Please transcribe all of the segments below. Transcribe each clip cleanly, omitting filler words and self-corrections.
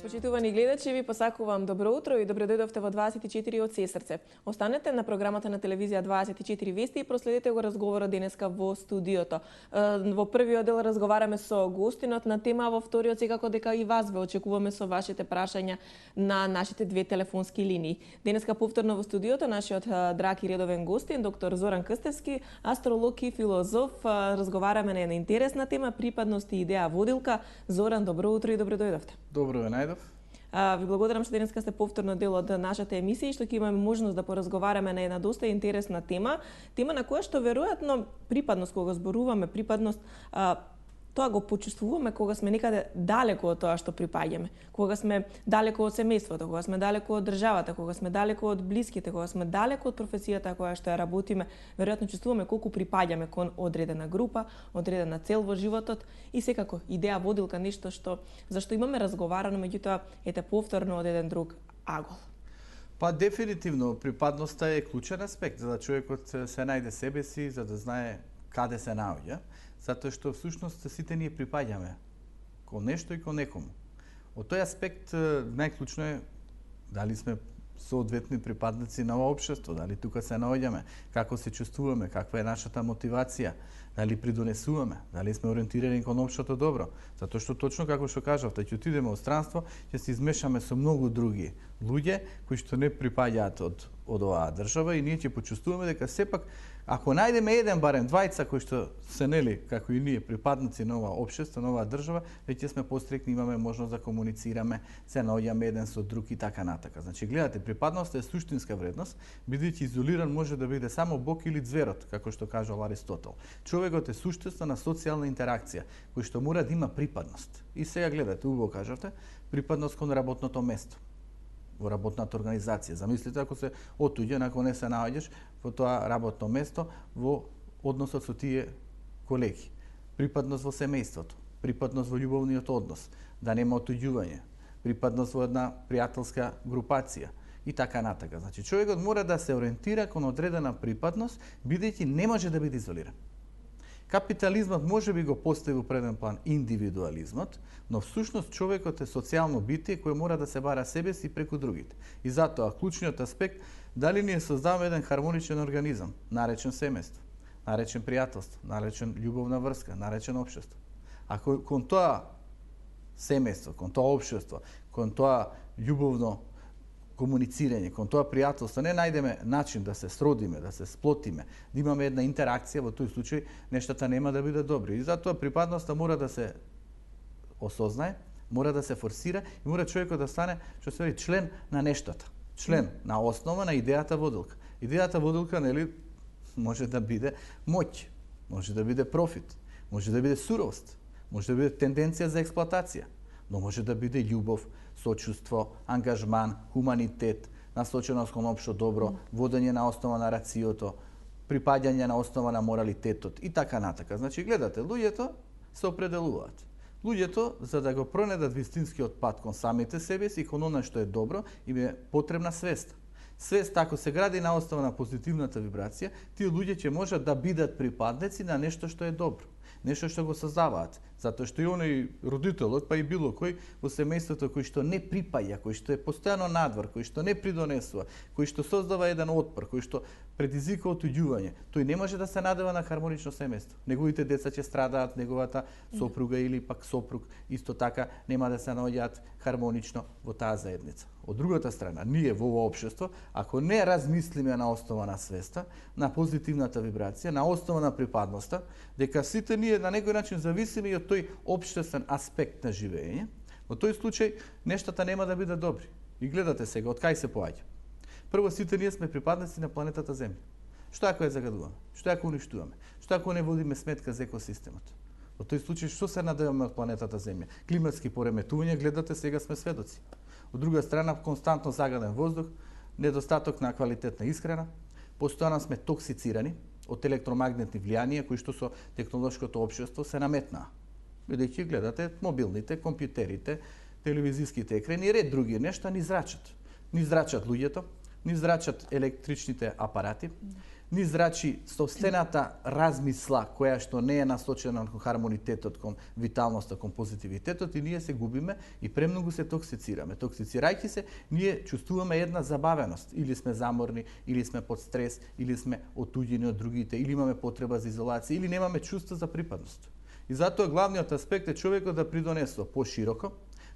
Почитувани гледачи, ви посакувам добро утро и добро дојдовте во 24 од Сестрце. Останете на програмата на телевизија 24 Вести и проследете го разговорот денеска во студиото. Во првиот дел разговараме со гостинот на тема, во вториот секако дека и вас ве очекуваме со вашите прашања на нашите две телефонски линии. Денеска повторно во студиото нашиот драг и редовен гостин, доктор Зоран Крстевски, астролог и филозоф. Разговараме на една интересна тема, припадност и идеја водилка. Зоран, добро утро и добро дојдовте. Добро ве најдов. Ви благодарам што денеска сте повторно дел од нашата емисија и што ќе имаме можност да поразговараме на една доста интересна тема. Тема на која што веројатно припадност, кога зборуваме припадност, тоа го почувствуваме кога сме некаде далеко од тоа што припаѓаме. Кога сме далеко од семејството, кога сме далеко од државата, кога сме далеко од блиските, кога сме далеко од професијата која што ја работиме, веројатно чувствуваме колку припаѓаме кон одредена група, одредена цел во животот и секако идеја водилка нешто што зашто имаме разговарано, меѓутоа ете повторно од еден друг агол. Па дефинитивно припадноста е клучен аспект за да човекот се најде себе си, за да знае каде се наоѓа, затоа што всушност сите ние припаѓаме кон нешто и кон некому. Од тој аспект најклучно е дали сме соодветни припадници на ова општество, дали тука се наоѓаме, како се чувствуваме, каква е нашата мотивација, дали придонесуваме, дали сме ориентирани кон општото добро. Затоа што точно како што кажавте, ќе отидеме од странство, ќе се измешаме со многу други луѓе кои што не припаѓаат од оваа држава и ние ќе почувствуваме дека сепак ако најдеме еден барем двајца кои што се нели како и ние припадници на оваа општество, на оваа држава, веќе сме пострекни, имаме можност да комуницираме, се наоѓаме еден со друг и така натака. Значи гледате, припадноста е суштинска вредност, бидејќи изолиран може да биде само бог или зверот, како што кажал Аристотел. Човекот е суштество на социјална интеракција, кој што мора да има припадност. И сега гледате, убаво кажавте, припадност кон работното место, во работната организација. Замислите ако се отуѓе, ако не се наоѓаш во тоа работно место, во односот со тие колеги. Припадност во семејството, припадност во љубовниот однос, да нема отуѓување, припадност во една пријателска групација и така натака. Значи човекот мора да се ориентира кон одредена припадност, бидејќи не може да биде изолиран. Капитализмот може би го постави во преден план индивидуализмот, но всушност човекот е социјално битие кој мора да се бара себе си преку другите. И затоа клучниот аспект дали ние создаваме еден хармоничен организам, наречен семејство, наречен пријателство, наречен љубовна врска, наречен општество. Ако кон тоа семејство, кон тоа општество, кон тоа љубовно комуницирање, кон тоа пријателство, не најдеме начин да се сродиме, да се сплотиме, да имаме една интеракција, во тој случај нештата нема да бидат добри. И затоа припадноста мора да се осознае, мора да се форсира и мора човекот да стане, што се вели, член на нештата. Член на основа на идејата водилка. Идејата водилка, нели, може да биде моќ, може да биде профит, може да биде суровост, може да биде тенденција за експлоатација, но може да биде љубов, сочувство, ангажман, хуманитет, насоченост кон општо добро, водење на основа на рациото, припаѓање на основа на моралитетот и така натака. Значи, гледате, луѓето се определуваат. Луѓето, за да го пронедат вистинскиот пат кон самите себе си и кон она што е добро, им е потребна свест. Свест, ако се гради на основа на позитивната вибрација, тие луѓе ќе можат да бидат припадници на нешто што е добро, нешто што го создаваат. Затоа што и оној родителот, па и било кој во семејството кој што не припаѓа, кој што е постојано надвор, кој што не придонесува, кој што создава еден отпор, кој што предизвика отуѓување, тој не може да се надева на хармонично семејство. Неговите деца ќе страдаат, неговата сопруга или пак сопруг исто така нема да се наоѓаат хармонично во таа заедница. Од другата страна, ние во ова општество, ако не размислиме на основа на свеста, на позитивната вибрација, на основа на припадноста, дека сите ние на некој начин зависиме и од тој општествен аспект на живење, во тој случај нештата нема да бидат добри. И гледате сега, од кај се поаѓа. Прво, сите ние сме припадници на планетата Земја. Што ако ја загадуваме? Што ако уништуваме? Што ако не водиме сметка за екосистемот? Во тој случај, што се надеваме од планетата Земја? Климатски пореметувања, гледате, сега сме сведоци. Од друга страна, константно загаден воздух, недостаток на квалитетна исхрана, постојано сме токсицирани од електромагнетни влијанија кои што со технолошкото општество се наметнаа. Бидејќи гледате мобилните, компјутерите, телевизиските екрани и ред други нешта ни зрачат. Ни зрачат луѓето, ни зрачат електричните апарати, ни зрачи собствената размисла која што не е насочена кон хармонитетот, кон виталноста, кон позитивитетот и ние се губиме и премногу се токсицираме. Токсицирајќи се, ние чувствуваме една забавеност. Или сме заморни, или сме под стрес, или сме отуѓени од другите, или имаме потреба за изолација, или немаме чувство за припадност. И затоа главниот аспект е човекот да придонесува пошироко.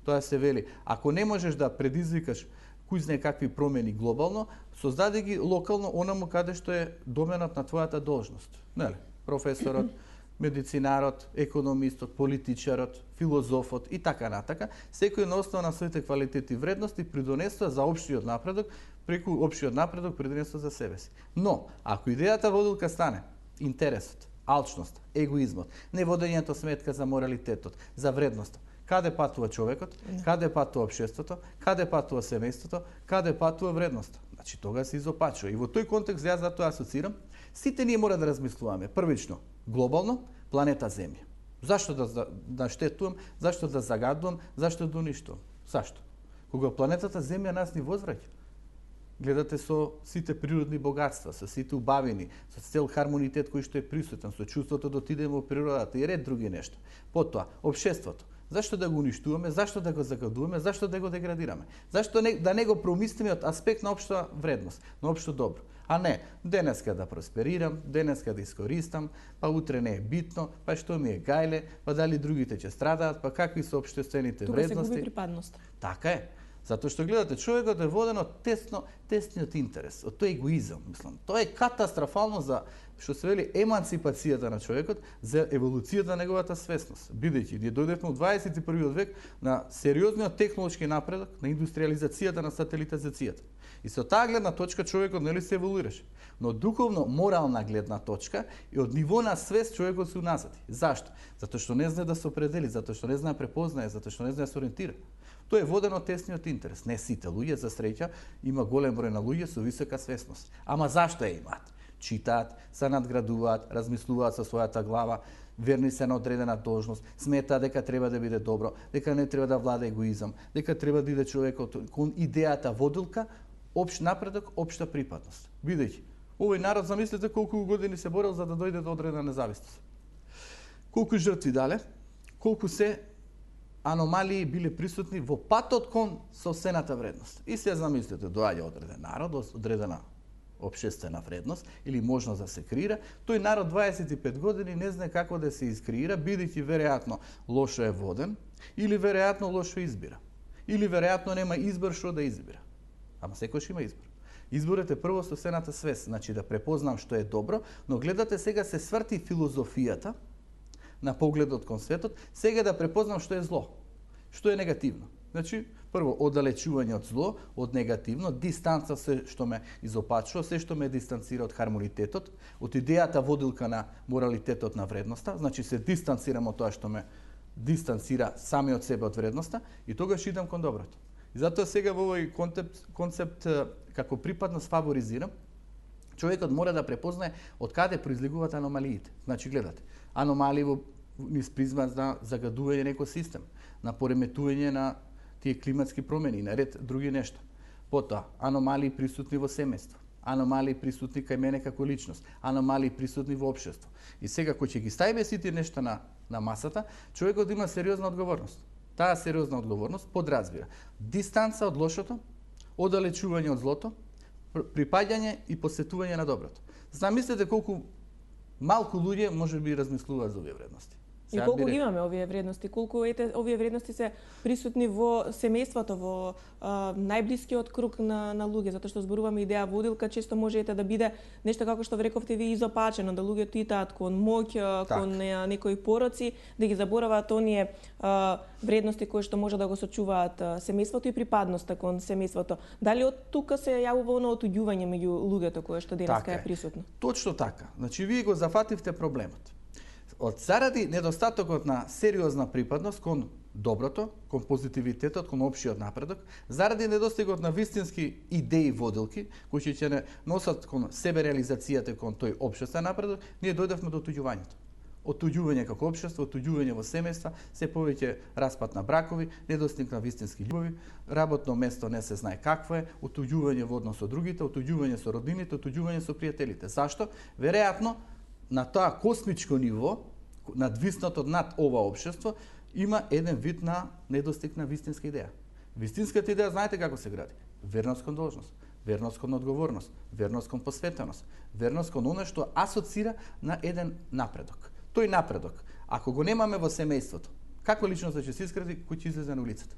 Тоа се вели, ако не можеш да предизвикаш кој знае какви промени глобално, создаде ги локално онаму каде што е доменот на твојата должност. Нели? Професорот, медицинарот, економистот, политичарот, филозофот и така натака, секој на основа на своите квалитети и вредности придонесува за општиот напредок, преку општиот напредок придонесува за себе си. Но, ако идејата водилка стане интересот, алчност, егоизмот, неводењето сметка за моралитетот, за вредноста, каде патува човекот, каде патува општеството, каде патува семејството, каде патува вредноста. Значи тога се изопачува. И во тој контекст јас затоа асоцирам, сите ние мора да размислуваме првично глобално планета Земја. Зашто да штетувам, зашто да загадувам, зашто да уништувам? Зашто? Кога планетата Земја нас ни возвраќа. Гледате со сите природни богатства, со сите убавини, со цел хармонитет кој што е присутен, со чувството да отидеме во природата и ред други нешта. Потоа, општеството. Зашто да го уништуваме, зашто да го загадуваме, зашто да го деградираме? Зашто да не го промислиме од аспект на општа вредност, на општо добро? А не, денеска да просперирам, денеска да искористам, па утре не е битно, па што ми е гајле, па дали другите ќе страдаат, па какви се општествените вредности. Тука се губи припадност. Така е. Затоа што гледате, човекот е воден од тесниот интерес, од тој егоизам, мислам. Тоа е катастрофално за што се вели еманципацијата на човекот, за еволуцијата на неговата свесност. Бидејќи ние дојдевме во 21 век на сериозниот технолошки напредок, на индустриализацијата, на сателитизацијата. И со таа гледна точка човекот нели се еволуираше. Но духовно морална гледна точка и од ниво на свест човекот се уназади. Зашто? Затоа што не знае да се определи, затоа што не знае да препознае, затоа што не знае да се ориентира. Тоа е водено од тесниот интерес. Не сите луѓе, за среќа, има голем број на луѓе со висока свесност. Ама зашто ја имаат? Читаат, се надградуваат, размислуваат со својата глава, верни се на одредена должност, сметаат дека треба да биде добро, дека не треба да влада егоизам, дека треба да иде човекот кон идејата водилка, општ напредок, општа припадност. Бидејќи, овој народ, замислете колку години се борел за да дојде до одредена независност. Колку жртви дале, колку се аномалии биле присутни во патот кон собствената вредност. И се замислете, доаѓа одреден народ, одредена општествена вредност или можност да се креира, тој народ 25 години не знае како да се искреира, бидејќи веројатно лошо е воден, или веројатно лошо избира, или веројатно нема избор што да избира. Ама секојаш има избор. Изборот е прво собствената свест, значи да препознам што е добро, но гледате сега се сврти филозофијата на погледот кон светот, сега да препознам што е зло, што е негативно. Значи, прво, оддалечување од зло, од негативно, дистанца се што ме изопачува, се што ме дистанцира од хармонитетот, од идејата водилка на моралитетот на вредноста, значи се дистанцирам од тоа што ме дистанцира сами од себе од вредноста и тогаш идам кон доброто. И затоа сега во овој концепт како припадност фаворизирам, човекот мора да препознае од каде произлегуваат аномалиите. Значи, гледате, аномалии во низ призма на загадување на екосистем, на пореметување на тие климатски промени, на ред други нешта. Потоа, аномалии присутни во семејство, аномалии присутни кај мене како личност, аномалии присутни во општество. И сега, кој ќе ги ставиме сите нешта на масата, човекот има сериозна одговорност. Таа сериозна одговорност подразбира дистанца од лошото, оддалечување од злото, припаѓање и посетување на доброто. Замислете колку малку луѓе можеби размислуваат за овие вредности. И колку имаме овие вредности, колку овие вредности се присутни во семејството, во најблискиот круг на луѓе, затоа што зборуваме идеја водилка, често може да биде нешто како што рековте ви изопачено, да луѓето итаат кон моќ, кон некои пороци, да ги забораваат оние вредности кои што може да го сочуваат семејството и припадноста кон семејството. Дали од тука се јавува оно отуѓување меѓу луѓето кое што денеска е присутно? Точно така. Значи вие го зафативте проблемот. Заради недостатокот на сериозна припадност кон доброто, кон позитивитетот, кон општиот напредок, заради недостигот на вистински идеи водилки, кои ќе не носат кон себе реализацијата, кон тој општествен напредок, ние дојдевме до отуѓувањето. Отуѓување како општество, отуѓување во семејства, се повеќе распад на бракови, недостиг на вистински љубови, работно место не се знае какво е, отуѓување во однос со другите, отуѓување со роднините, отуѓување со пријателите. Зашто? Веројатно на тоа космичко ниво, надвиснато над ова општество, има еден вид на недостиг на вистинска идеја. Вистинската идеја знаете како се гради? Верност кон должност, верност кон одговорност, верност кон посветеност, верност кон оно што асоцира на еден напредок. Тој напредок, ако го немаме во семејството, како личност ќе се искрази кој ќе излезе на улицата?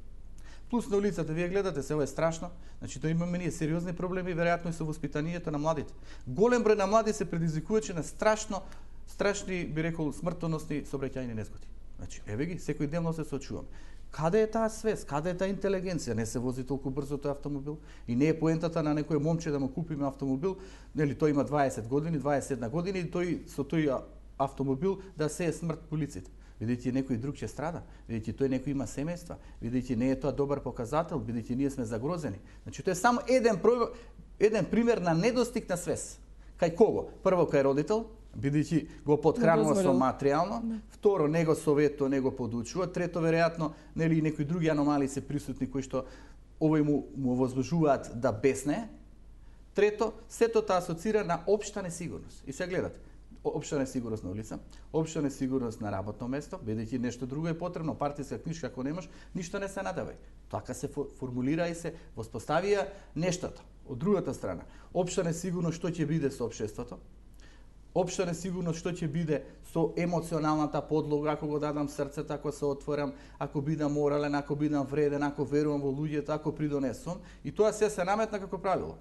Плюс на улицата, вие гледате, се ова е страшно, значи тоа имаме ние сериозни проблеми, веројатно и со воспитанието на младите. Голем број на млади се предизвикувачи на страшни, би рекол, смртоносни сообраќајни незгоди. Значи, еве ги, секој ден се соочуваме. Каде е таа свест, каде е таа интелигенција? Не се вози толку брзо тој автомобил и не е поентата на некој момче да му купиме автомобил, нели тој има 20 години, 21 години и тој со тој автомобил да се е смрт по улиците. Бидејќи некој друг ќе страда, бидејќи тој некој има семејства, бидејќи не е тоа добар показател, бидејќи ние сме загрозени. Значи тоа е само еден пример на недостиг на свест. Кај кого? Прво кај родител, бидејќи го потхранува со материјално, второ не го советува, не го подучува, трето веројатно нели некои други аномалии се присутни кои што овој му возможуваат да бесне. Трето, сето тоа асоцира на општа несигурност. И се гледате, општа несигурност на улица, општа несигурност на работно место, бидејќи нешто друго е потребно, партиска книжка ако немаш, ништо не се надавај. Така се формулира и се воспоставија нештото. Од другата страна, општа несигурност што ќе биде со општеството, општа несигурност што ќе биде со емоционалната подлога, ако го дадам срцето, ако се отворам, ако бидам морален, ако бидам вреден, ако верувам во луѓето, ако придонесувам, и тоа се наметна како правило.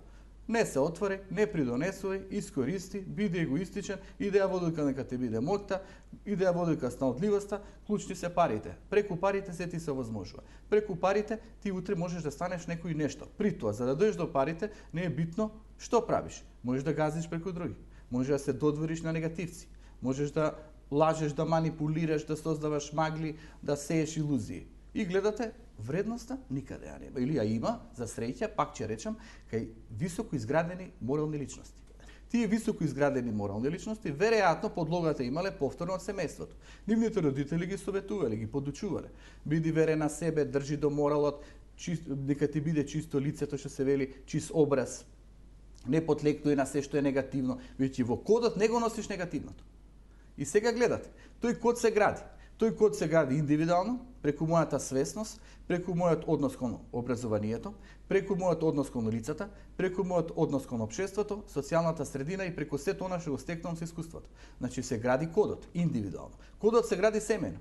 Не се отвори, не придонесувај, искористи, биде егоистичен, идеја водилка нека те биде моќта, идеја водилка снаодливоста, клучни се парите. Преку парите се ти се возможува. Преку парите ти утре можеш да станеш некој нешто. При тоа, за да дојдеш до парите, не е битно што правиш. Можеш да газиш преку други. Можеш да се додвориш на негативци. Можеш да лажеш, да манипулираш, да создаваш магли, да сееш илузии. И гледате, вредноста никаде ја нема. Или ја има, за среќа, пак ќе речам, кај високо изградени морални личности. Тие високо изградени морални личности, веројатно подлогата имале повторно од семејството. Нивните родители ги советувале, ги подучувале. Биди верен на себе, држи до моралот, дека ти биде чисто лицето, што се вели, чист образ. Не потлекнуј на се што е негативно, веќе во кодот не го носиш негативното. И сега гледате, тој код се гради. Тој код се гради индивидуално, преку мојата свесност, преку мојот однос кон образованието, преку мојот однос кон лицата, преку мојот однос кон општеството, социјалната средина и преку сето она што го стекнам со искуството. Значи се гради кодот индивидуално. Кодот се гради семејно.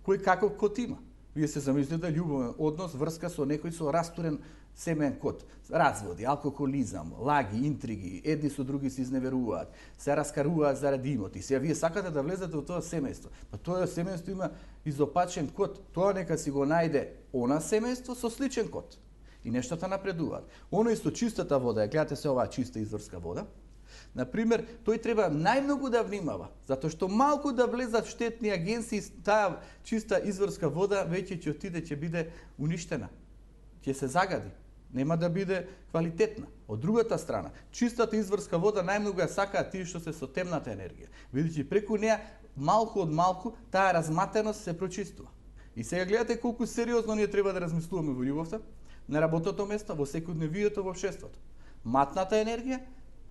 Кој каков код има? Вие се замислите љубовен однос, врска со некој со растурен семеен код, разводи, алкохолизам, лаги, интриги, едни со други се изневеруваат, се раскаруваат заради имоти. Сега вие сакате да влезете во тоа семејство. Па тоа семејство има изопачен код. Тоа нека си го најде она семејство со сличен код. И нештата напредуваат. Оној со чистата вода, гледате се оваа чиста изворска вода, например, тој треба најмногу да внимава, затоа што малку да влезат штетни агенции, таа чиста изворска вода веќе ќе отиде, ќе биде уништена, ќе се загади, нема да биде квалитетна. Од другата страна, чистата изворска вода најмногу ја сакаат тие што се со темната енергија, бидејќи преку неа малку од малку таа разматеност се прочистува. И сега гледате колку сериозно ние треба да размислуваме во љубовта, на работното место, во секојдневието, во општеството. Матната енергија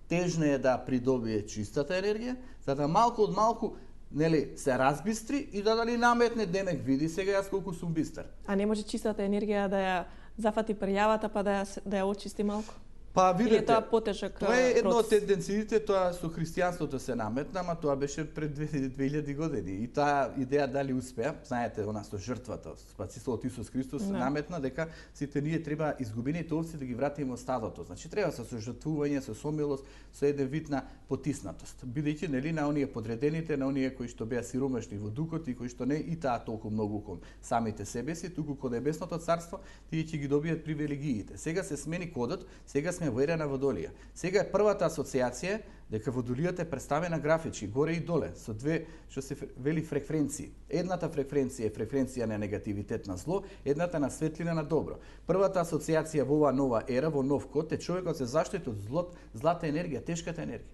тежно е да придобие чистата енергија, за да малку од малку нели се разбистри и да ни наметне демек види сега јас колку сум бистар. А не може чистата енергија да ја зафати прљавата па да ја очисти малку? Па видите, тоа потешок тоа е едно од процес? тенденциите, тоа со христијанството се наметна, ама тоа беше пред 2000 години. И таа идеја дали успеа, знаете, она со жртвата, спасителот Исус Христос се наметна дека сите ние треба изгубените овци да ги вратиме во стадото. Значи треба со жртвување, со сомилост, со еден вид на потиснатост. Бидејќи нели на оние подредените, на оние кои што беа сиромашни во духот и кои што не и таа толку многу кон самите себе си, туку кон небесното царство, тие ќе ги добијат привилегиите. Сега се смени кодот, сега сме во ера на водолија. Сега е првата асоциација дека водолијата е представена графички, горе и доле, со две, што се вели фреквенции. Едната фреквенција е фреквенција на негативитет на зло, едната на светлина на добро. Првата асоциација во оваа нова ера, во нов код, е човекот се заштити од злата енергија, тешката енергија.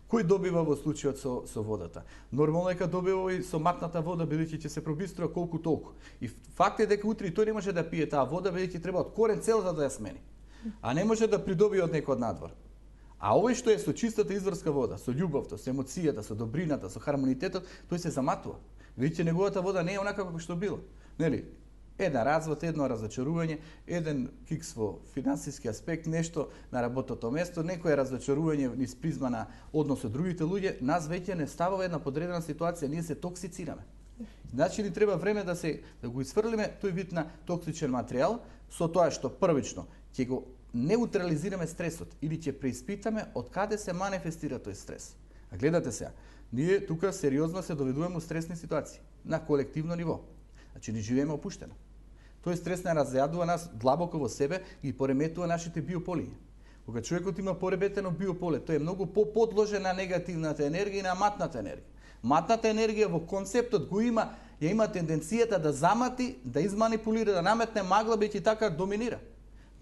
Кој добива во случајот со водата? Нормално е дека добива и со матната вода, бидејќи ќе се пробиструва колку толку. И факт е дека утре тој не може да пие таа вода, бидејќи треба од корен цел за да ја смени. А не може да придобие од некој од надвор. А овој што е со чистата изворска вода, со љубовта, со емоцијата, со добрината, со хармонитетот, тој се заматува. Бидејќи неговата вода не е онака како што била. Нели? Еден развод, едно разочарување, еден кикс во финансиски аспект, нешто на работното место, некое разочарување низ призма на однос со другите луѓе, нас веќе не става една подредена ситуација, ние се токсицираме. Значи ни треба време да го исфрлиме тој вид на токсичен материјал, со тоа што првично ќе го неутрализираме стресот или ќе преиспитаме од каде се манифестира тој стрес. А гледате сега, ние тука сериозно се доведуваме у стресни ситуации на колективно ниво. Значи не живееме опуштено. Тој стрес не разјадува нас длабоко во себе и пореметува нашите биополи. Кога човекот има пореметено биополе, тој е многу поподложен на негативната енергија и на матната енергија. Матната енергија во концептот го има, ја има тенденцијата да замати, да изманипулира, да наметне магла, бидејќи така доминира.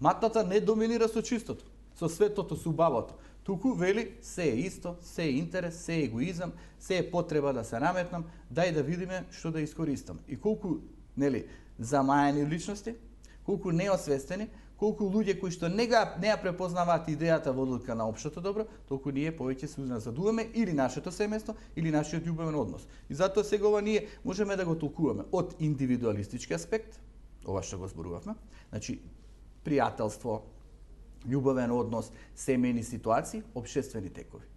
Матната не доминира со чистото, со светото, со убавото. Туку вели се е исто, се е интерес, се е егоизам, се е потреба да се наметнам, дај да видиме што да искористам. И колку, нели, замајани личности, колку неосвестени, колку луѓе кои што не ја препознаваат идејата водилка на општото добро, толку ние повеќе се уназадуваме или нашето семејство, или нашиот љубовен однос. И затоа сега ова ние можеме да го толкуваме од индивидуалистички аспект, ова што го зборувавме, значи пријателство, љубовен однос, семејни ситуации, општествени текови.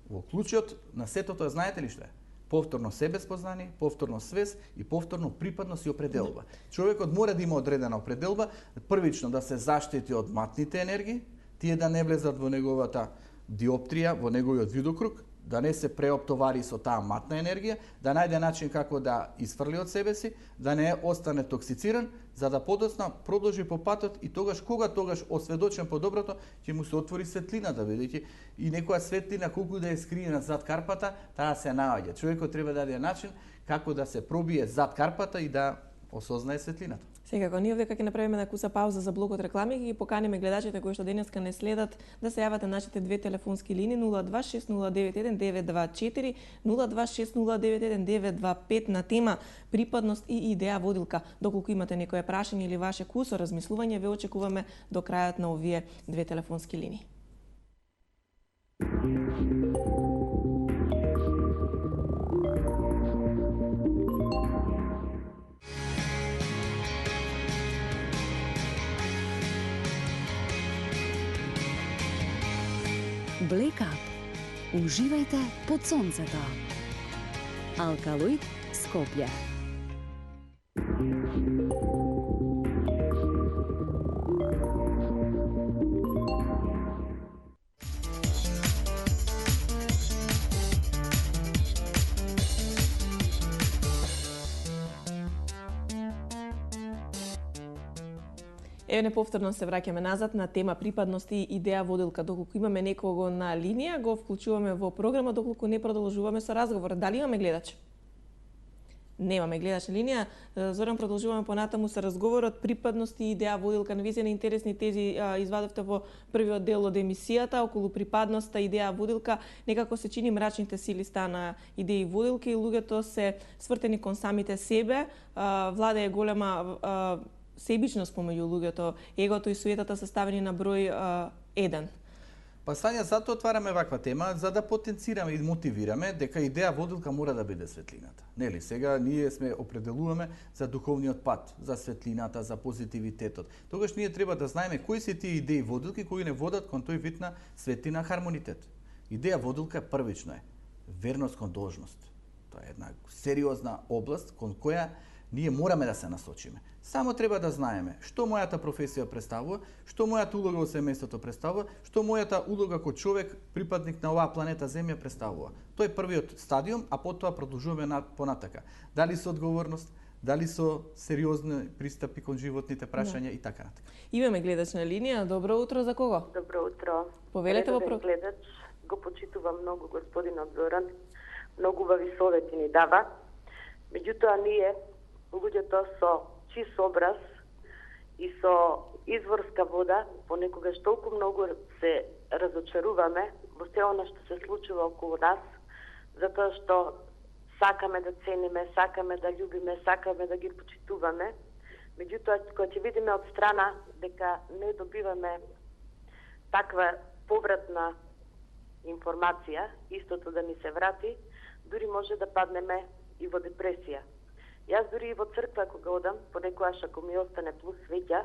Во клучот на сето тоа знаете ли што е? Повторно себеспознание, повторно свест и повторно припадност и определба. Човекот мора да има одредена определба, првично да се заштити од матните енергии, тие да не влезат во неговата диоптрија, во неговиот видокруг, да не се преоптовари со таа матна енергија, да најде начин како да изфрли од себе си, да не остане токсициран, за да подоцна продолжи по патот и тогаш осведочен по доброто, ќе му се отвори светлината, бидејќи и некоја светлина колку да е скриена зад карпата, таа се наоѓа. Човекот треба да даде начин како да се пробие зад карпата и да осознае светлината. Секако, ние овде ќе направиме една куса пауза за блокот реклами и ги поканиме гледачите кои што денеска не следат да се јават на нашите две телефонски линии 026091924, 026091925 на тема припадност и идеја водилка. Доколку имате некое прашање или ваше кусо размислување, ве очекуваме до крајот на овие две телефонски линии. Black Up. Уживајте под сонцето. Алкалоид Скопје. Еве повторно се враќаме назад на тема припадност и идеја водилка. Доколку имаме некого на линија, го вклучуваме во програма, доколку не продолжуваме со разговор. Дали имаме гледач? Немаме гледач на линија. Зоран, продолжуваме понатаму со разговорот припадност и идеја водилка. Навистина интересни тези извадовте во првиот дел од емисијата околу припадноста, идеја водилка. Некако се чини мрачните сили стана идеи водилки и луѓето се свртени кон самите себе. Владе е голема себичност помеѓу луѓето, егото и суетата се ставени на број 1. Па Сања, затоа отвараме ваква тема, за да потенцираме и мотивираме дека идеја водилка мора да биде светлината. Нели, сега ние сме определуваме за духовниот пат, за светлината, за позитивитетот. Тогаш ние треба да знаеме кои се тие идеи водилки кои не водат кон тој вид на светлина хармонитет. Идеја водилка првично е верност кон должност. Тоа е една сериозна област кон која ние мораме да се насочиме. Само треба да знаеме што мојата професија представува, што мојата улога во семејството представува, што мојата улога како човек, припадник на оваа планета Земја представува. Тој е првиот стадиум, а потоа продолжуваме понатака. Дали со одговорност, дали со сериозни пристапи кон животните прашања и така натака. Имаме гледач на линија. Добро утро, за кого? Добро утро. Повелете во гледач, го почитувам многу господинот Зоран. Многу убави совети ни дава. Меѓутоа ние луѓето со чист образ и со изворска вода понекогаш толку многу се разочаруваме во се она што се случува околу нас, затоа што сакаме да цениме, сакаме да љубиме, сакаме да ги почитуваме. Меѓутоа, кога ќе видиме од страна дека не добиваме таква повратна информација, истото да ни се врати, дури може да паднеме и во депресија. Јас дури и во црква кога одам, понекогаш ако ми остане плюс свеќа,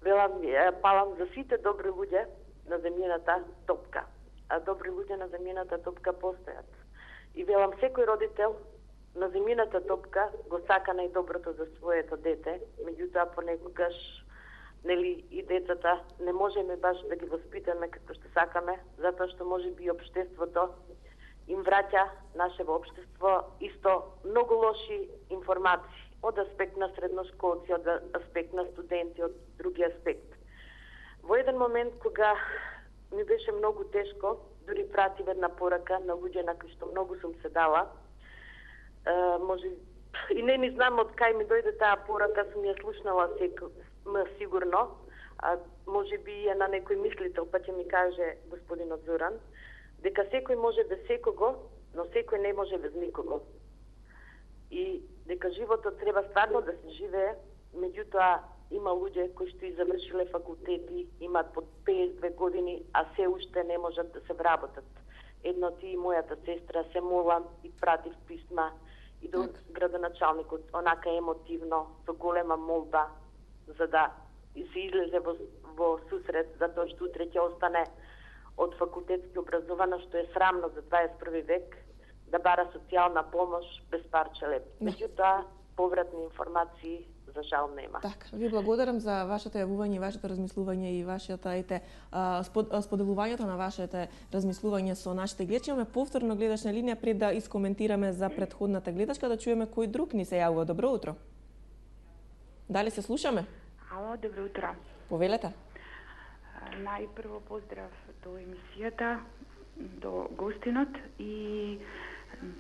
велам, палам за сите добри луѓе на земјината топка. А добри луѓе на земјината топка постојат. И велам, секој родител на земјината топка го сака најдоброто за своето дете, меѓутоа понекогаш нели и децата не можеме баш да ги воспитаме како што сакаме, затоа што можеби и општеството им враќа нашево општество исто многу лоши информации од аспект на средношколци, од аспект на студенти, од други аспект. Во еден момент кога ми беше многу тешко, дури пратив една порака на луѓе на кои што многу сум се дала. Може и не знам од кај ми дојде таа порака, сум ја слушнала сигурно, а може би и на некој мислител, па ќе ми каже господинот Зоран, дека секој може без секого, но секој не може без никого. И дека животот треба стварно да се живее, меѓутоа има луѓе кои што и завршиле факултети, имаат по 52 години, а се уште не можат да се вработат. Едно ти и мојата сестра се молам и пратив писма и до градоначалникот, онака емотивно, со голема молба, за да се излезе во сусрет, затоа што утре ќе остане од факултетски образована, што е срамно за 21 век, да бара социјална помош без парче леп. Меѓутоа, повратни информации за жал нема. Така, ви благодарам за вашето јавување, вашето размислување и вашето споделувањето на вашите размислување со нашите гледачи. Имаме повторно гледачна линија пред да искоментираме за претходната гледачка, да чуеме кој друг ни се јавува. Добро утро. Дали се слушаме? Ало, добро утро. Повелете. Најпрво поздрав до емисијата, до гостинот и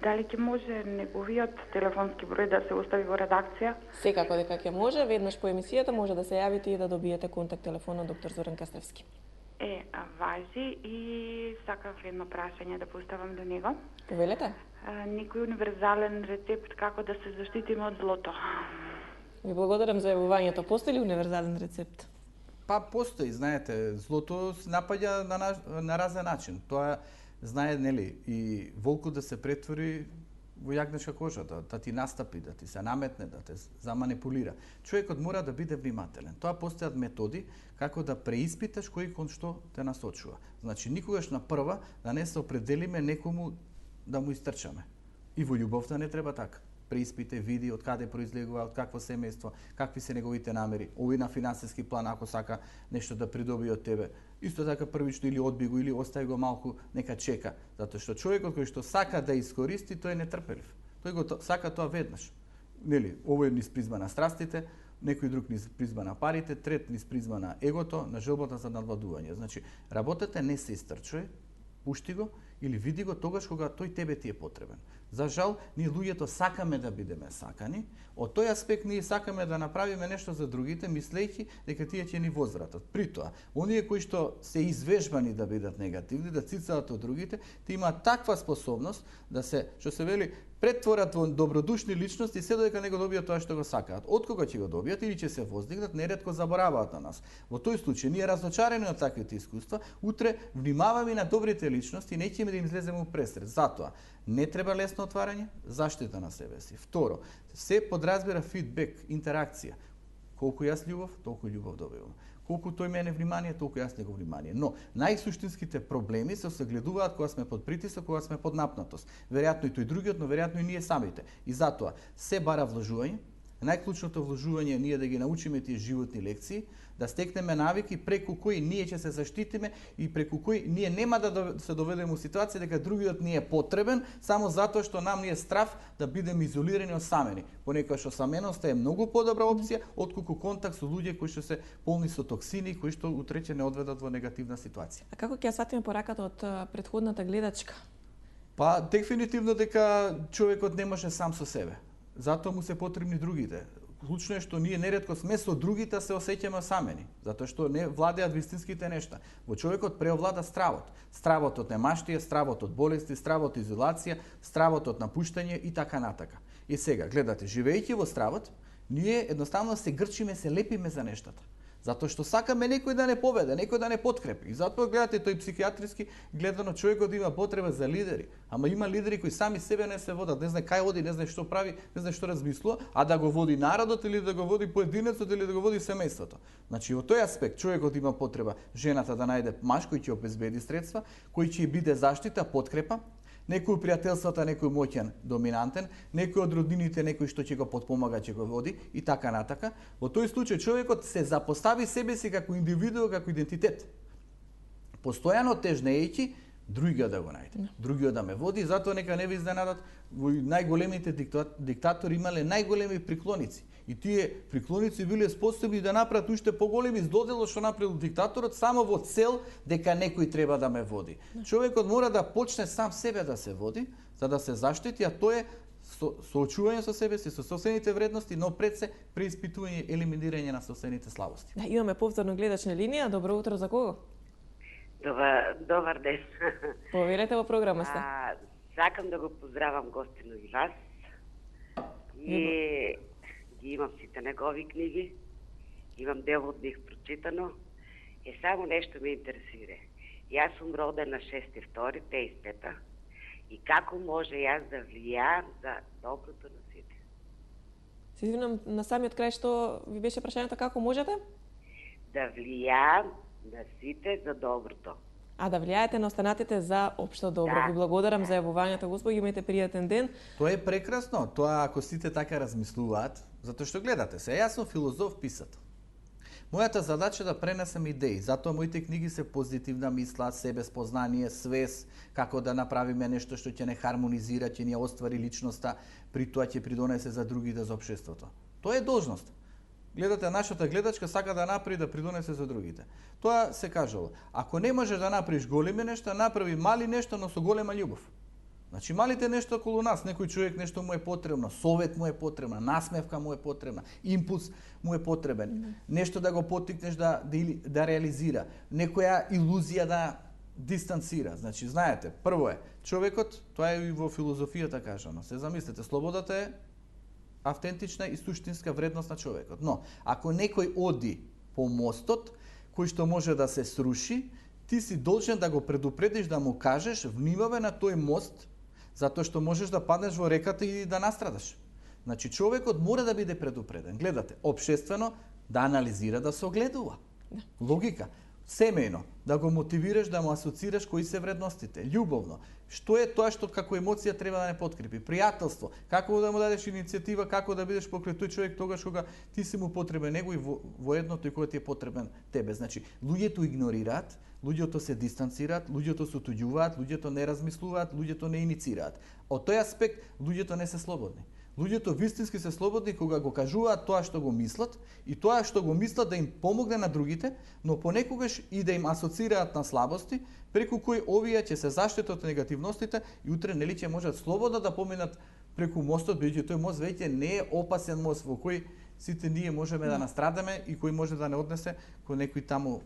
дали ќе може неговиот телефонски број да се остави во редакција? Секако дека ќе може, веднаш по емисијата може да се јавите и да добиете контакт телефон на доктор Зоран Кастевски. Важи и сакав едно прашање да поставам до него. Повелете. Некој универзален рецепт како да се заштитиме од злото? Ви благодарам за јавувањето. Постои ли универзален рецепт? Па постои, знаете, злото се напаѓа на разен начин. Тоа знае, нели, и волкот да се претвори во јагнешка кожа, да ти настапи, да ти се наметне, да те заманипулира. Човекот мора да биде внимателен. Тоа постојат методи како да преиспиташ кој кон што те насочува. Значи, никогаш на прва да не се определиме некому да му истрчаме. И во љубовта не треба така. Преиспите, види од каде произлегува, од какво семејство, какви се неговите намери. Овој на финансиски план, ако сака нешто да придобие од тебе, исто така првично или одби го, или остави го малку, нека чека. Затоа што човекот кој што сака да искористи, тој е нетрпелив. Тој го сака тоа веднаш. Нели, овој низ призма на страстите, некој друг низ призма на парите, трет низ призма на егото, на желбата за надвладување. Значи, работата не се истрчува, пушти го или види го тогаш кога тој тебе ти е потребен. За жал, ние луѓето сакаме да бидеме сакани, од тој аспект ние сакаме да направиме нешто за другите, мислејќи дека тие ќе ни возвратат. При тоа, оние кои што се извежбани да бидат негативни, да цицаат од другите, ти имаат таква способност да се, што се вели, претворат во добродушни личности се додека не го добијат тоа што го сакаат. Од кога ќе го добијат или ќе се воздигнат, неретко забораваат на нас. Во тој случај ние разочарени од таквите искуства, утре внимаваме на добрите личности, не ќе да им излеземе у пресред. Затоа не треба лесно отварање, заштита на себе си. Второ, се подразбира фидбек, интеракција. Колку јас љубов, толку љубов добивам. Колку тој мене внимание, толку јас него внимание. Но најсуштинските проблеми се огледуваат кога сме под притисок, кога сме под напнатост. Веројатно и тој другиот, но веројатно и ние самите. И затоа се бара вложување. Најклучното вложување е ние да ги научиме тие животни лекции, да стекнеме навики преку кои ние ќе се заштитиме и преку кои ние нема да се доведеме у ситуација дека другиот ни е потребен само затоа што нам ни е страв да бидеме изолирани, осамени. Понекогаш осаменоста е многу подобра опција отколку контакт со луѓе кои што се полни со токсини, кои што утре ќе не одведат во негативна ситуација. А како ќе ја сватиме пораката од претходната гледачка? Па дефинитивно дека човекот не може сам со себе. Затоа му се потребни другите. Клучно е што ние неретко сме со другите се осеќаме осамени, затоа што не владеат вистинските нешта. Во човекот преовлада стравот. Стравот од немаштија, стравот од болести, стравот од изолација, стравот од напуштање и така натака. И сега, гледате, живејќи во стравот, ние едноставно се грчиме, се лепиме за нештата. Затоа што сакаме некој да не поведе, некој да не подкрепи. И затоа гледате тој психијатриски гледано човекот има потреба за лидери, ама има лидери кои сами себе не се водат, не знае кај оди, не знае што прави, не знае што размислува, а да го води народот или да го води поединецот или да го води семејството. Значи во тој аспект човекот има потреба жената да најде маж кој ќе обезбеди средства, кој ќе биде заштита, подкрепа. Некој пријателствата, некој моќен, доминантен, некој од роднините, некој што ќе го потпомага, ќе го води и така натака. Во тој случај човекот се запостави себе си како индивидуум, како идентитет. Постојано тежнејќи другиот да го најде, другиот да ме води, затоа нека не ви изненадат, во најголемите диктатори имале најголеми приклоници. И тие приклоници биле способни да направат уште поголеми здодело што направил диктаторот само во цел дека некој треба да ме води. Човекот мора да почне сам себе да се води, за да се заштити, а тоа е соочување со себе си, со собствените вредности, но пред се преиспитување и елиминирање на собствените слабости. Да, имаме повторно гледачна линија. Добро утро, за кого? Добар ден. Поверете, во програма сте. Сакам да го поздравам гостино и вас. И ги имам сите негови книги. Имам дел од них прочитано. И само нешто ме интересира. Јас сум роден на 6.2.55. И како може јас да влијаам за доброто на сите? Се извинам, на самиот крај што ви беше прашањето, како можете? Да влијаам на сите за доброто. А да влијаете на останатите за општо добро. Да. Ви благодарам за јавувањето, господи, имајте пријатен ден. Тоа е прекрасно, тоа ако сите така размислуваат, затоа што гледате се, јас сум филозоф, писател. Мојата задача е да пренесам идеи, затоа моите книги се позитивна мисла, себеспознание, свест, како да направиме нешто што ќе не хармонизира, ќе ни оствари личноста, при тоа ќе придонесе за другите, за општеството. Тоа е должност. Гледате, нашата гледачка сака да направи да придонесе за другите. Тоа се кажало. Ако не можеш да направиш големи нешта, направи мали нешта, но со голема љубов. Значи, малите нешто околу нас, некој човек нешто му е потребно, совет му е потребна, насмевка му е потребна, импулс му е потребен, нешто да го поттикнеш да реализира, некоја илузија да дистанцира. Значи, знаете, прво е, човекот, тоа е и во филозофијата кажано, се замислете, слободата е автентична и суштинска вредност на човекот. Но, ако некој оди по мостот, кој што може да се сруши, ти си должен да го предупредиш, да му кажеш, внимавај на тој мост, затоа што можеш да паднеш во реката и да настрадаш. Значи, човекот мора да биде предупреден. Гледате, општествено, да анализира, да се огледува. Логика. Семејно, да го мотивираш, да му асоцираш кои се вредностите. Љубовно. Што е тоа што како емоција треба да не подкрепи? Пријателство. Како да му дадеш иницијатива, како да бидеш покрај тој човек тогаш кога ти си му потребен него и во едното и кога ти е потребен тебе. Значи, луѓето игнорираат, луѓето се дистанцираат, луѓето се отуѓуваат, луѓето не размислуваат, луѓето не иницираат. Од тој аспект, луѓето не се слободни. Луѓето вистински се слободни кога го кажуваат тоа што го мислат и тоа што го мислат да им помогне на другите, но понекогаш и да им асоцираат на слабости, преку кои овие ќе се заштитат од негативностите и утре нели ќе можат слободно да поминат преку мостот, бидејќи тој мост веќе не е опасен мост во кој сите ние можеме да настрадаме и кој може да не однесе кон некои таму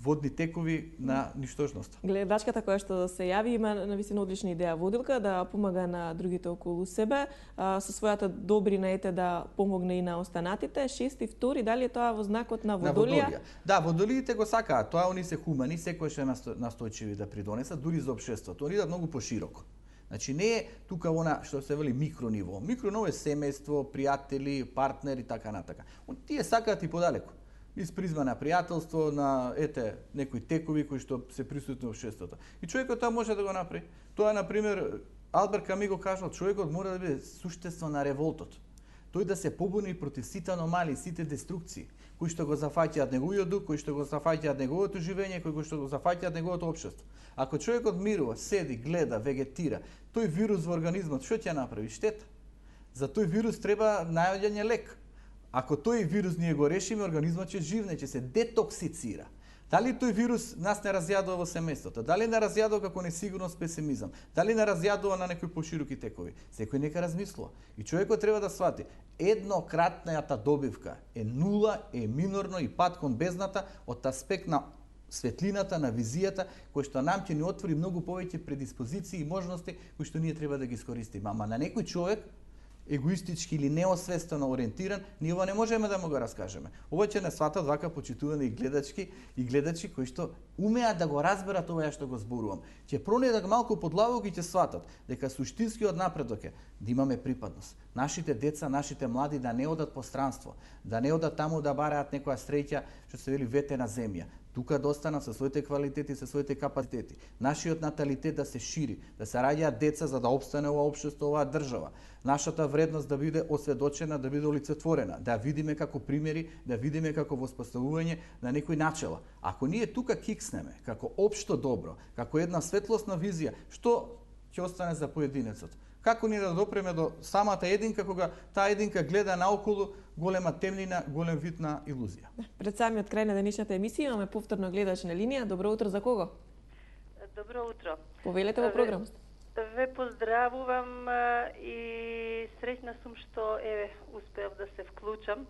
водни текови на ништожност. Гледачката која што се јави има навистина одлична идеја водилка да помага на другите околу себе, со својата добрина ете да помогне и на останатите. 6.2, дали е тоа во знакот на водолија? Да, водолиите го сакаат, тоа они се хумани, секој ше настојчиви да придонесат, дури за општеството. Они идат многу пошироко. Значи не е тука она што се вели микрониво. Микрониво е семејство, пријатели, партнери, така натака. Тие сакаат и подалеку. Из призма на пријателство, на некои текови кои што се присутни во општеството. И човекот тоа може да го направи. Тоа на пример Албер Ками го кажал, човекот мора да биде суштество на револтот. Тој да се побуни против сите аномалии, сите деструкции, кои што го зафаќаат неговиот дух, кои што го зафаќаат неговото живење, кои што го зафаќаат неговото општество. Ако човекот мирува, седи, гледа, вегетира, тој вирус во организмот што ќе направи? Штета. За тој вирус треба наоѓање лек. Ако тој вирус ние го решиме, организмот ќе живне, ќе се детоксицира. Дали тој вирус нас не разјадува во семејството? Дали не разјадува како несигурност, песимизам? Дали не разјадува на некои пошироки текови? Секој нека размислува. И човекот треба да свати, еднократната добивка е нула, е минорно и пат кон бездната од аспект на светлината, на визијата, кој што нам ќе ни отвори многу повеќе предиспозиции и можности кои што ние треба да ги искористиме. Ама на некој човек егоистички или неосвестено ориентиран, ние ова не можеме да му го раскажеме. Ова ќе не сватат вака почитувани гледачи кои што умеат да го разберат ова што го зборувам. Ќе пронедат малку подлабоко и ќе сватат дека суштинскиот напредок е да имаме припадност. Нашите деца, нашите млади да не одат по странство, да не одат таму да бараат некоја среќа, што се вели ветена земја. Тука да останат со своите квалитети, со своите капацитети. Нашиот наталитет да се шири, да се раѓаат деца за да опстане ова општество, оваа држава. Нашата вредност да биде осведочена, да биде олицетворена, да видиме како примери, да видиме како воспоставување на некои начела. Ако ние тука кикснеме како општо добро, како една светлосна визија, што ќе остане за поединецот? Како ние да допреме до самата единка, кога таа единка гледа наоколу голема темнина, голем вид на илузија? Пред самиот крај на денешната емисија имаме повторно гледач на линија. Добро утро, за кого? Добро утро. Повелете во програмот. Ве поздравувам и среќна сум што успеав да се вклучам.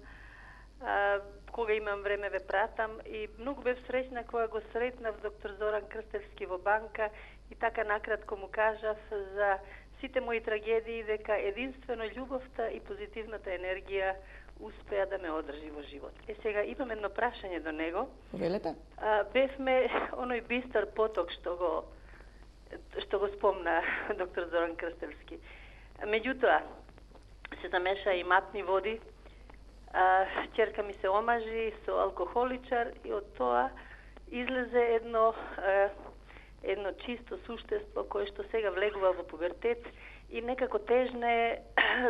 Кога имам време ве пратам и многу бев среќна кога го сретнав доктор Зоран Крстевски во банка и така накратко му кажав за сите мои трагедии дека единствено љубовта и позитивната енергија успеа да ме одржи во живот. Сега имам едно прашање до него. Повелете. Бевме оној бистар поток што го спомна доктор Зоран Крстевски. Меѓутоа, се замеша и матни води, ќерка ми се омажи со алкохоличар и од тоа излезе едно чисто суштество кое што сега влегува во пубертет и некако тежне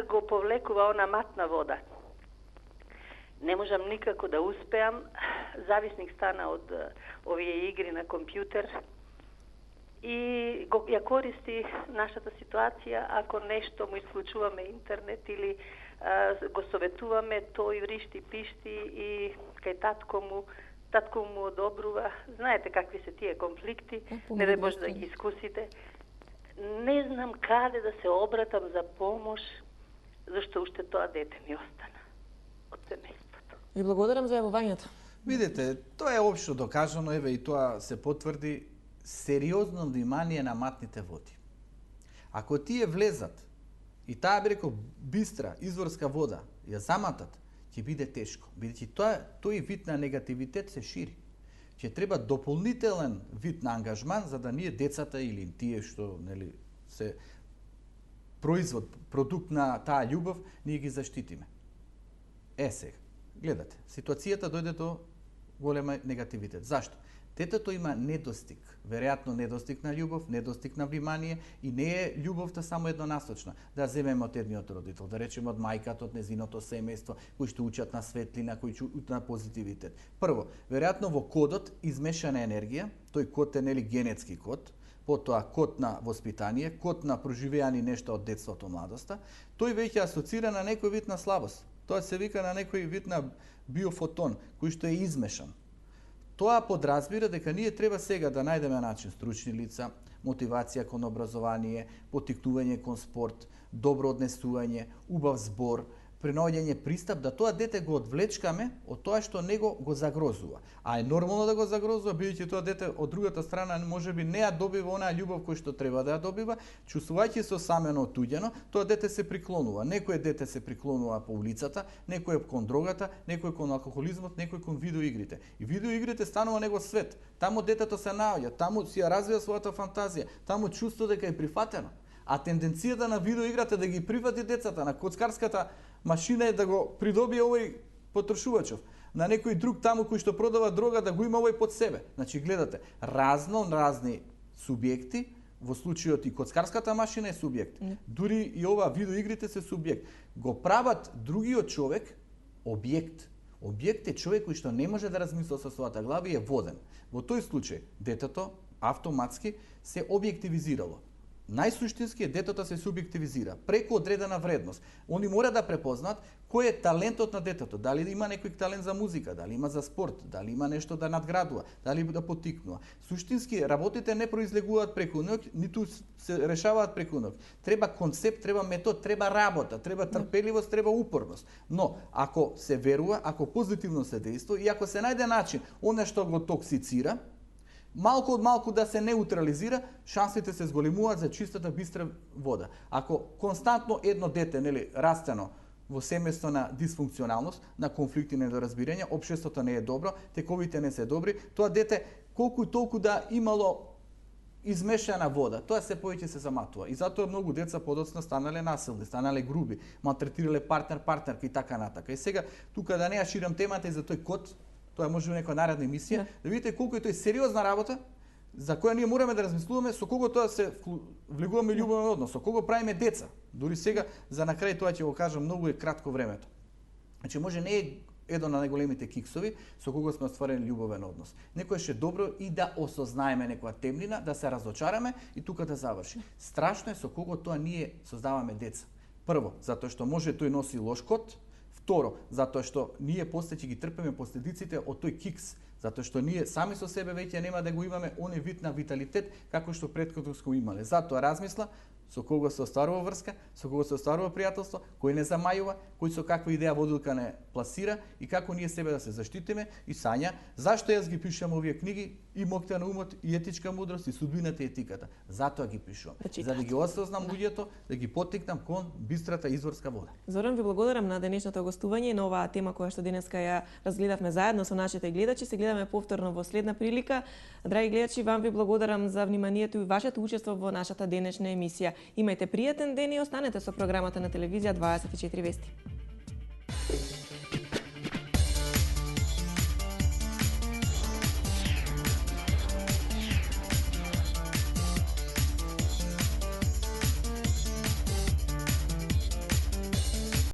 го повлекува она матна вода. Не можам никако да успеам, зависник стана од овие игри на компјутер и ја користи нашата ситуација ако нешто му исклучуваме интернет или го советуваме, тој вришти, пишти и кај татко му одобрува. Знаете какви се тие конфликти, не да може да ги искусите. Не знам каде да се обратам за помош, зашто уште тоа дете ми остана од семејството. Ви благодарам за јавувањето. Видите, тоа е општо докажано, еве и тоа се потврди, сериозно внимание на матните води. Ако тие влезат и таа би рекол бистра изворска вода ја заматат, ќе биде тешко, бидејќи тој вид на негативитет се шири. Ќе треба дополнителен вид на ангажман за да ние децата или тие што се продукт на таа љубов, ние ги заштитиме. Сега, гледате, ситуацијата дојде до голема негативитет. Зашто? Детето има недостиг, веројатно недостиг на љубов, недостиг на внимание и не е љубовта само еднонасочна. Да земеме од едниот родител, да речеме од мајката, од незиното семејство, кои што учат на светлина, кои учат на позитивитет. Прво, веројатно во кодот измешана енергија, тој код е генетски код, потоа код на воспитание, код на проживеани нешто од детството, младоста, тој веќе асоцира на некој вид на слабост. Тоа се вика на некој вид на биофотон, кој што е измешан. Тоа подразбира дека ние треба сега да најдеме начин стручни лица, мотивација кон образование, поттикнување кон спорт, добро однесување, убав збор, пренаоѓање пристап, да тоа дете го одвлечкаме од тоа што него го загрозува. А е нормално да го загрозува, бидејќи тоа дете од другата страна можеби не ја добива онаа љубов кој што треба да ја добива, чувствувајќи се осамено отуѓено, тоа дете се приклонува. Некој дете се приклонува по улицата, некој кон дрогата, некој кон алкохолизмот, некој кон видеоигрите. И видеоигрите станува негов свет. Таму детето се наоѓа, таму си ја развива својата фантазија, таму чувствува дека е прифатено. А тенденцијата на видеоиграта да ги прифати децата, на коцкарската машина е да го придобие овој потрошувачов. На некој друг таму кој што продава дрога да го има овој под себе. Значи гледате, разни субјекти, во случајот и коцкарската машина е субјект. Дури и ова видеоигрите се субјект. Го прават другиот човек објект. Објект е човек кој што не може да размисла со својата глава и е воден. Во тој случај детето автоматски се објективизирало. најсуштински е детето се субјективизира преку одредена вредност. Они мора да препознаат кој е талентот на детето, дали има некој талент за музика, дали има за спорт, дали има нешто да надградува, дали да поттикнува. Суштински работите не произлегуваат преку ноќ, ниту се решаваат преку ноќ. Треба концепт, треба метод, треба работа, треба трпеливост, треба упорност. Но ако се верува, ако позитивно се действа и ако се најде начин оно што го токсицира, малку од малку да се неутрализира, шансите се зголемуваат за чистата бистра вода. Ако константно едно дете, нели, растено во семејство на дисфункционалност, на конфликти, недоразбирање, општеството не е добро, тековите не се добри, тоа дете колку и толку да имало измешана вода, тоа се повеќе се заматува. И затоа многу деца подоцна станале насилни, станале груби, малтретирале партнерка и така натака. И сега тука да не ја ширам темата и за тој код, тоа може би некоја наредна емисија, да видите колку е тој сериозна работа за која ние мораме да размислуваме со кого тоа се влегуваме љубовен однос, со кого правиме деца. Дури сега за на крај тоа ќе го кажам, многу е кратко времето. Значи може не е еден од најголемите киксови со кого сме остварени љубовен однос. Некојаш е добро и да осознаеме некоја темнина, да се разочараме и тука да заврши. Страшно е со кого тоа ние создаваме деца. Прво, затоа што може тој носи лош код. Второ, затоа што ние после ќе ги трпиме последиците од тој кикс, затоа што ние сами со себе веќе нема да го имаме оној вид на виталитет како што претходно сме имале. Затоа размисла со кого се остварува врска, со кого се остварува пријателство, кој не замајува, кој со каква идеја водилка не пласира и како ние себе да се заштитиме и Сања, зашто јас ги пишам овие книги и моќта на умот и етичка мудрост и судбината и етиката. Затоа ги пишувам, за да ги осознам луѓето, да ги поттикнам кон бистрата изворска вода. Зоран, ви благодарам на денешното гостување и на оваа тема која што денеска ја разгледавме заедно со нашите гледачи. Се гледаме повторно во следна прилика. Драги гледачи, вам ви благодарам за вниманието и вашето учество во нашата денешна емисија. Имајте пријатен ден и останете со програмата на телевизија 24 Вести.